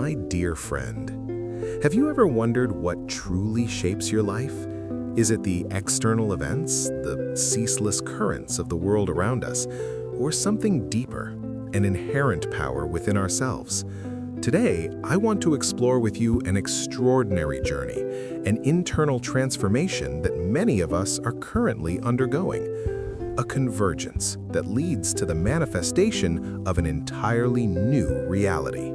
My dear friend, have you ever wondered what truly shapes your life? Is it the external events, the ceaseless currents of the world around us, or something deeper, an inherent power within ourselves? Today, I want to explore with you an extraordinary journey, an internal transformation that many of us are currently undergoing. A convergence that leads to the manifestation of an entirely new reality.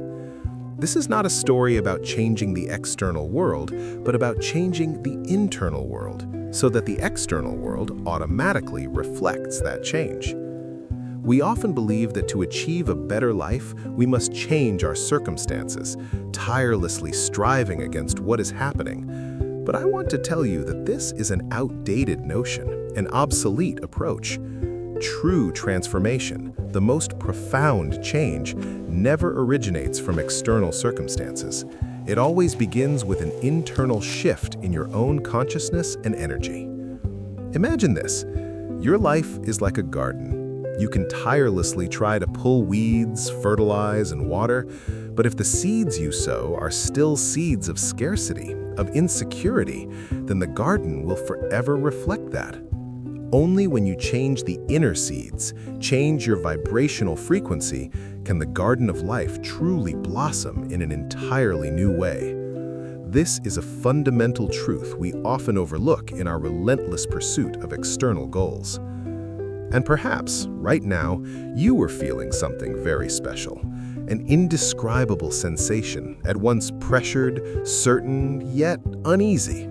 This is not a story about changing the external world, but about changing the internal world, so that the external world automatically reflects that change. We often believe that to achieve a better life, we must change our circumstances, tirelessly striving against what is happening. But I want to tell you that this is an outdated notion, an obsolete approach. True transformation, the most profound change, never originates from external circumstances. It always begins with an internal shift in your own consciousness and energy. Imagine this. Your life is like a garden. You can tirelessly try to pull weeds, fertilize, and water, but if the seeds you sow are still seeds of scarcity, of insecurity, then the garden will forever reflect that. Only when you change the inner seeds, change your vibrational frequency, can the garden of life truly blossom in an entirely new way. This is a fundamental truth we often overlook in our relentless pursuit of external goals. And perhaps, right now, you are feeling something very special, an indescribable sensation, at once pressured, certain, yet uneasy.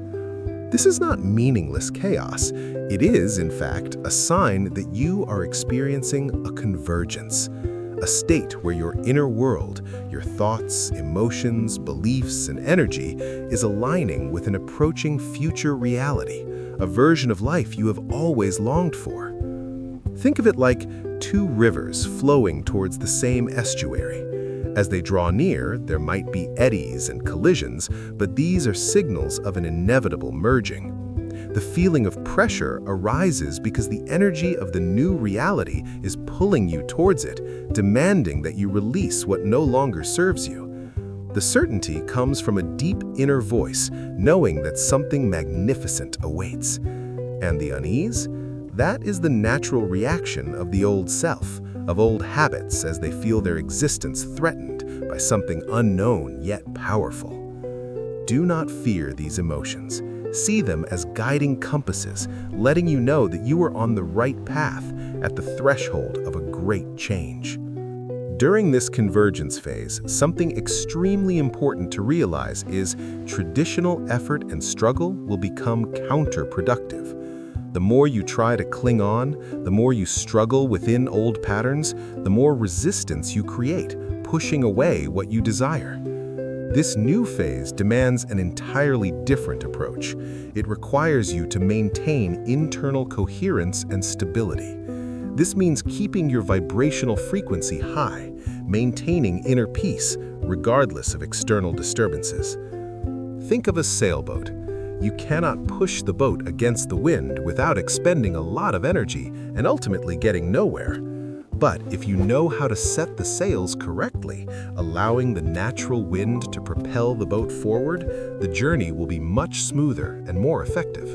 This is not meaningless chaos. It is, in fact, a sign that you are experiencing a convergence, a state where your inner world, your thoughts, emotions, beliefs, and energy is aligning with an approaching future reality, a version of life you have always longed for. Think of it like two rivers flowing towards the same estuary. As they draw near, there might be eddies and collisions, but these are signals of an inevitable merging. The feeling of pressure arises because the energy of the new reality is pulling you towards it, demanding that you release what no longer serves you. The certainty comes from a deep inner voice, knowing that something magnificent awaits. And the unease? That is the natural reaction of the old self, of old habits as they feel their existence threatened by something unknown yet powerful. Do not fear these emotions. See them as guiding compasses, letting you know that you are on the right path at the threshold of a great change. During this convergence phase, something extremely important to realize is traditional effort and struggle will become counterproductive. The more you try to cling on, the more you struggle within old patterns, the more resistance you create, pushing away what you desire. This new phase demands an entirely different approach. It requires you to maintain internal coherence and stability. This means keeping your vibrational frequency high, maintaining inner peace, regardless of external disturbances. Think of a sailboat. You cannot push the boat against the wind without expending a lot of energy and ultimately getting nowhere. But if you know how to set the sails correctly, allowing the natural wind to propel the boat forward, the journey will be much smoother and more effective.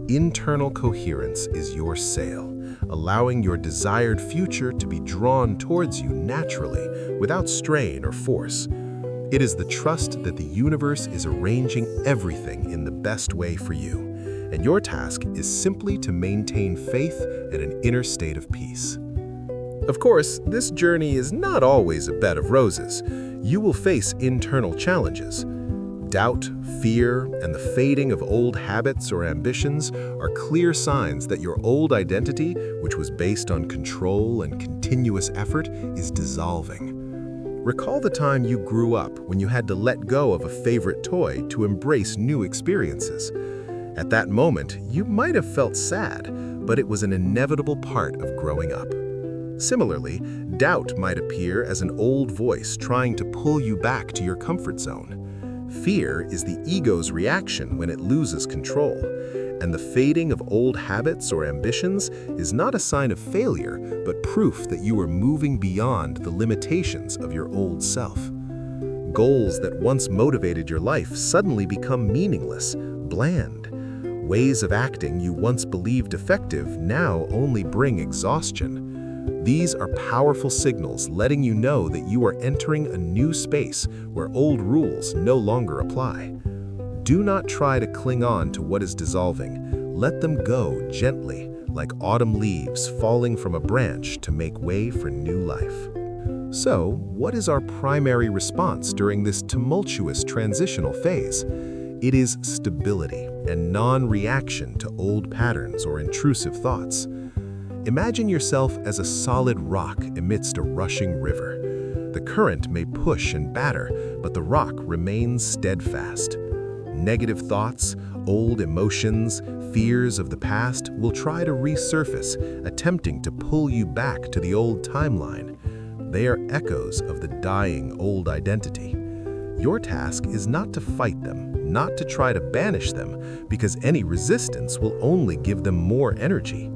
Internal coherence is your sail, allowing your desired future to be drawn towards you naturally, without strain or force. It is the trust that the universe is arranging everything in the best way for you, and your task is simply to maintain faith and an inner state of peace. Of course, this journey is not always a bed of roses. You will face internal challenges. Doubt, fear, and the fading of old habits or ambitions are clear signs that your old identity, which was based on control and continuous effort, is dissolving. Recall the time you grew up when you had to let go of a favorite toy to embrace new experiences. At that moment, you might have felt sad, but it was an inevitable part of growing up. Similarly, doubt might appear as an old voice trying to pull you back to your comfort zone. Fear is the ego's reaction when it loses control, and the fading of old habits or ambitions is not a sign of failure, but proof that you are moving beyond the limitations of your old self. Goals that once motivated your life suddenly become meaningless, bland. Ways of acting you once believed effective now only bring exhaustion. These are powerful signals letting you know that you are entering a new space where old rules no longer apply. Do not try to cling on to what is dissolving. Let them go gently, like autumn leaves falling from a branch to make way for new life. So, what is our primary response during this tumultuous transitional phase? It is stability and non-reaction to old patterns or intrusive thoughts. Imagine yourself as a solid rock amidst a rushing river. The current may push and batter, but the rock remains steadfast. Negative thoughts, old emotions, fears of the past will try to resurface, attempting to pull you back to the old timeline. They are echoes of the dying old identity. Your task is not to fight them, not to try to banish them, because any resistance will only give them more energy.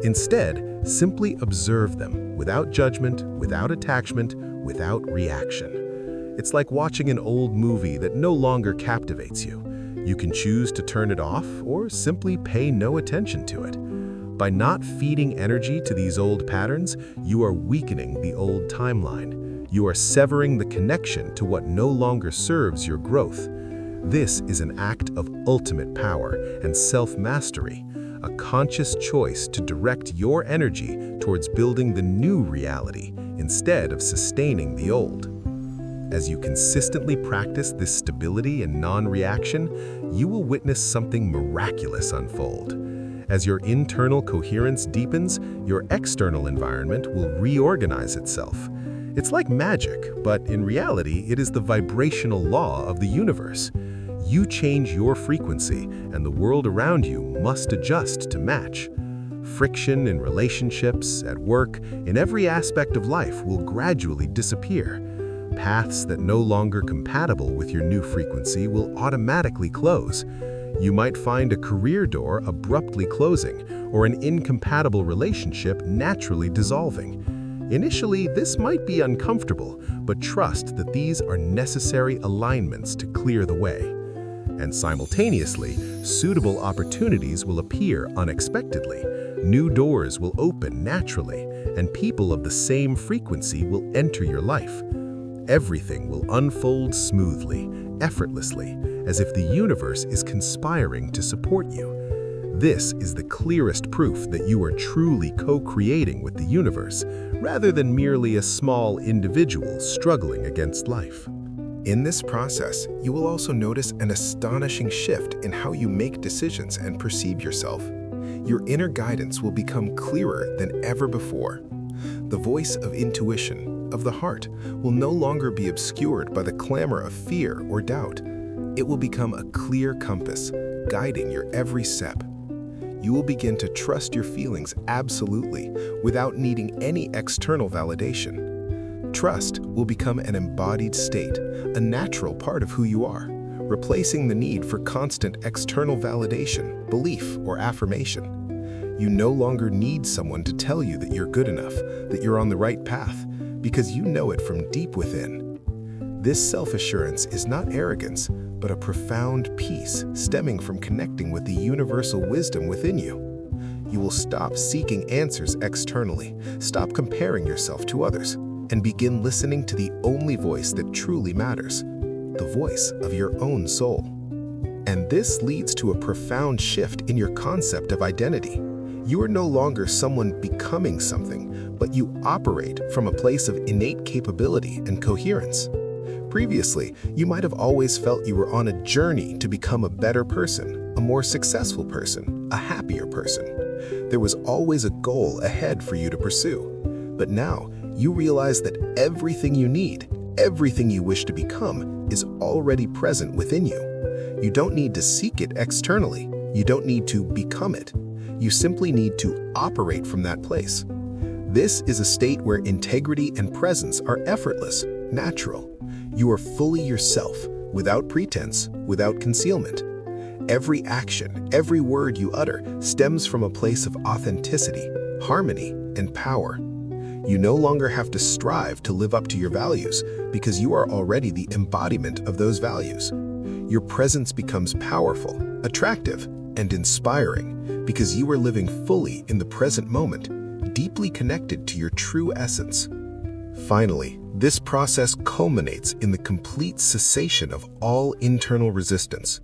Instead, simply observe them, without judgment, without attachment, without reaction. It's like watching an old movie that no longer captivates you. You can choose to turn it off or simply pay no attention to it. By not feeding energy to these old patterns, you are weakening the old timeline. You are severing the connection to what no longer serves your growth. This is an act of ultimate power and self-mastery, a conscious choice to direct your energy towards building the new reality instead of sustaining the old. As you consistently practice this stability and non-reaction, you will witness something miraculous unfold. As your internal coherence deepens, your external environment will reorganize itself. It's like magic, but in reality, it is the vibrational law of the universe. You change your frequency, and the world around you must adjust to match. Friction in relationships, at work, in every aspect of life will gradually disappear. Paths that no longer compatible with your new frequency will automatically close. You might find a career door abruptly closing, or an incompatible relationship naturally dissolving. Initially, this might be uncomfortable, but trust that these are necessary alignments to clear the way. And simultaneously, suitable opportunities will appear unexpectedly. New doors will open naturally, and people of the same frequency will enter your life. Everything will unfold smoothly, effortlessly, as if the universe is conspiring to support you. This is the clearest proof that you are truly co-creating with the universe, rather than merely a small individual struggling against life. In this process, you will also notice an astonishing shift in how you make decisions and perceive yourself. Your inner guidance will become clearer than ever before. The voice of intuition, of the heart, will no longer be obscured by the clamor of fear or doubt. It will become a clear compass, guiding your every step. You will begin to trust your feelings absolutely, without needing any external validation. Trust will become an embodied state, a natural part of who you are, replacing the need for constant external validation, belief, or affirmation. You no longer need someone to tell you that you're good enough, that you're on the right path, because you know it from deep within. This self-assurance is not arrogance, but a profound peace stemming from connecting with the universal wisdom within you. You will stop seeking answers externally, stop comparing yourself to others, and begin listening to the only voice that truly matters, the voice of your own soul. And this leads to a profound shift in your concept of identity. You are no longer someone becoming something, but you operate from a place of innate capability and coherence. Previously, you might have always felt you were on a journey to become a better person, a more successful person, a happier person. There was always a goal ahead for you to pursue. But now, you realize that everything you need, everything you wish to become, is already present within you. You don't need to seek it externally. You don't need to become it. You simply need to operate from that place. This is a state where integrity and presence are effortless, natural. You are fully yourself, without pretense, without concealment. Every action, every word you utter stems from a place of authenticity, harmony, and power. You no longer have to strive to live up to your values because you are already the embodiment of those values. Your presence becomes powerful, attractive, and inspiring because you are living fully in the present moment, deeply connected to your true essence. Finally, this process culminates in the complete cessation of all internal resistance.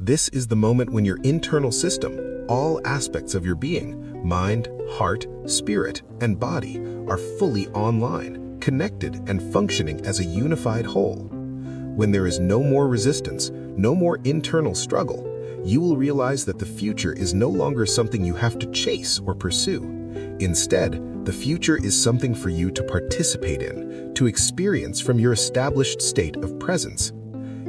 This is the moment when your internal system, all aspects of your being, mind, heart, spirit, and body, are fully online, connected, and functioning as a unified whole. When there is no more resistance, no more internal struggle, you will realize that the future is no longer something you have to chase or pursue. Instead, the future is something for you to participate in, to experience from your established state of presence.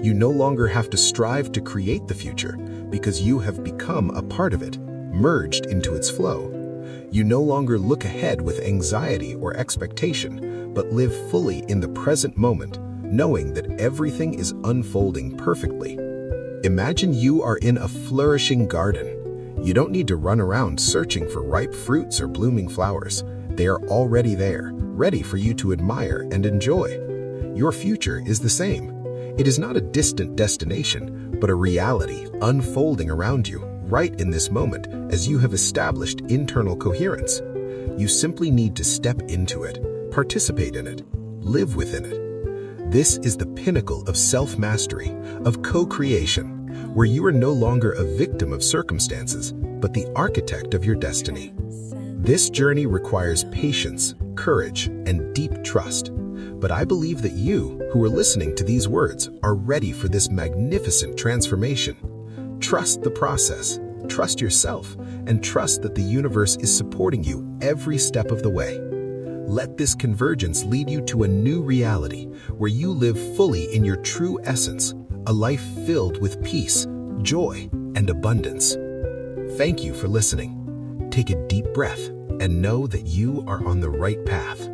You no longer have to strive to create the future because you have become a part of it, merged into its flow. You no longer look ahead with anxiety or expectation, but live fully in the present moment, knowing that everything is unfolding perfectly. Imagine you are in a flourishing garden. You don't need to run around searching for ripe fruits or blooming flowers. They are already there, ready for you to admire and enjoy. Your future is the same. It is not a distant destination, but a reality unfolding around you, right in this moment, as you have established internal coherence. You simply need to step into it, participate in it, live within it. This is the pinnacle of self-mastery, of co-creation, where you are no longer a victim of circumstances, but the architect of your destiny. This journey requires patience, courage, and deep trust. But I believe that you, who are listening to these words, are ready for this magnificent transformation. Trust the process, trust yourself, and trust that the universe is supporting you every step of the way. Let this convergence lead you to a new reality where you live fully in your true essence, a life filled with peace, joy, and abundance. Thank you for listening. Take a deep breath and know that you are on the right path.